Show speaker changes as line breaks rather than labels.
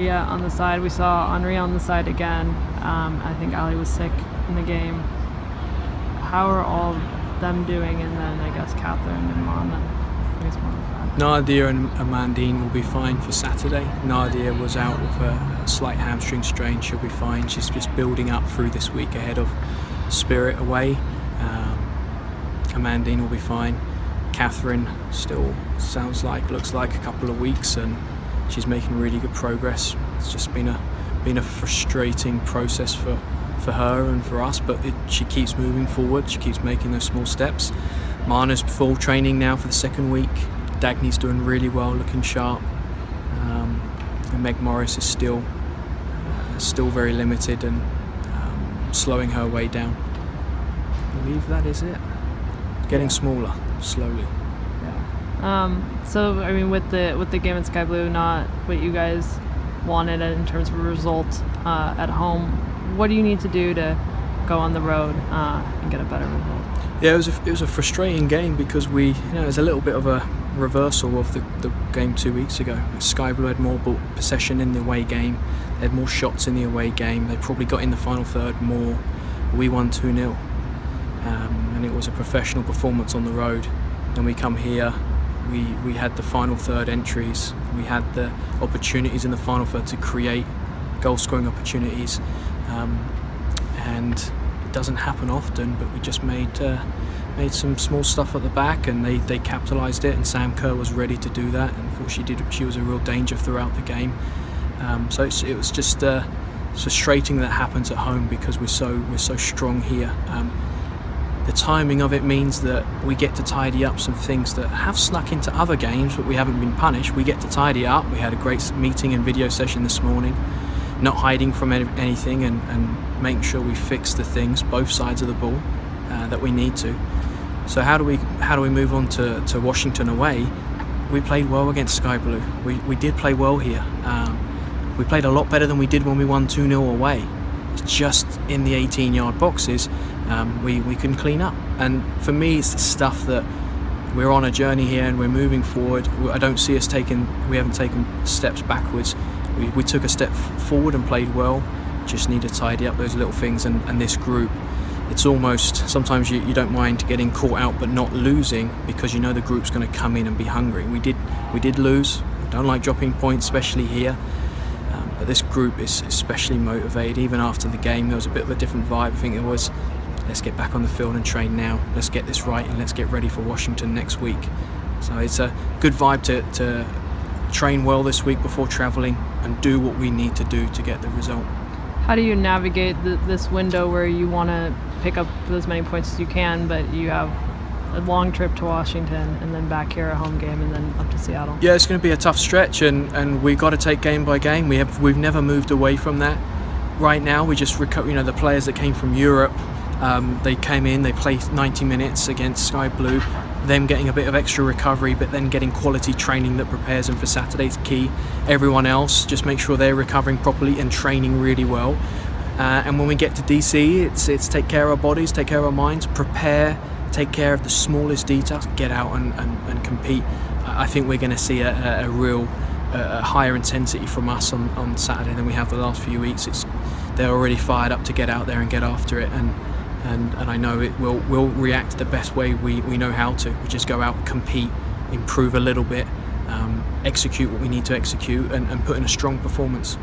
Yeah, on the side. We saw Henri on the side again. I think Ali was sick in the game. How are all of them doing? And then I guess Catherine and Mom and I guess Mom.
Nadia and Amandine will be fine for Saturday. Nadia was out with a slight hamstring strain. She'll be fine. She's just building up through this week ahead of Spirit away. Amandine will be fine. Catherine still looks like a couple of weeks, and she's making really good progress. It's just been a frustrating process for her and for us, but she keeps moving forward. She keeps making those small steps. Mana's full training now for the second week. Dagny's doing really well, looking sharp, and Meg Morris is still very limited and slowing her way down. I believe that is it. Getting smaller slowly.
Yeah. So I mean, with the game at Sky Blue, not what you guys wanted in terms of a result at home. What do you need to do to go on the road and get a better result?
Yeah, it was a frustrating game because it was a little bit of a reversal of the game 2 weeks ago. Sky Blue had more ball possession in the away game. They had more shots in the away game. They probably got in the final third more. We won 2-0, and it was a professional performance on the road. Then we come here. We had the final third entries. We had the opportunities in the final third to create goal-scoring opportunities, and it doesn't happen often. But we just made some small stuff at the back, and they capitalised it. And Sam Kerr was ready to do that, and thought she was a real danger throughout the game. So it was just frustrating that happens at home because we're so strong here. The timing of it means that we get to tidy up some things that have snuck into other games, but we haven't been punished. We get to tidy up. We had a great meeting and video session this morning, not hiding from anything, and making sure we fix the things, both sides of the ball, that we need to. So how do we move on to Washington away? We played well against Sky Blue. We did play well here. We played a lot better than we did when we won 2-0 away. It's just in the 18-yard boxes we can clean up. And for me, it's the stuff that we're on a journey here and we're moving forward. I don't see us we haven't taken steps backwards. We took a step forward and played well. Just need to tidy up those little things, and this group, it's almost, sometimes you don't mind getting caught out but not losing, because you know the group's going to come in and be hungry. We did lose. We don't like dropping points, especially here. But this group is especially motivated. Even after the game, there was a bit of a different vibe. I think it was, let's get back on the field and train now. Let's get this right, and let's get ready for Washington next week. So it's a good vibe to train well this week before travelling and do what we need to do to get the result.
How do you navigate this window where you want to pick up as many points as you can, but you have a long trip to Washington and then back here a home game and then up to Seattle? Yeah,
it's going to be a tough stretch, and we've got to take game by game. We've never moved away from that. Right now we just recover. The players that came from Europe, they came in, they played 90 minutes against Sky Blue. Them getting a bit of extra recovery, but then getting quality training that prepares them for Saturday's key. Everyone else, just make sure they're recovering properly and training really well. And when we get to DC, it's take care of our bodies, take care of our minds, prepare, take care of the smallest details, get out and compete. I think we're going to see a real higher intensity from us on Saturday than we have the last few weeks. They're already fired up to get out there and get after it, and I know we'll react the best way we know how to. We just go out, compete, improve a little bit, execute what we need to execute, and put in a strong performance.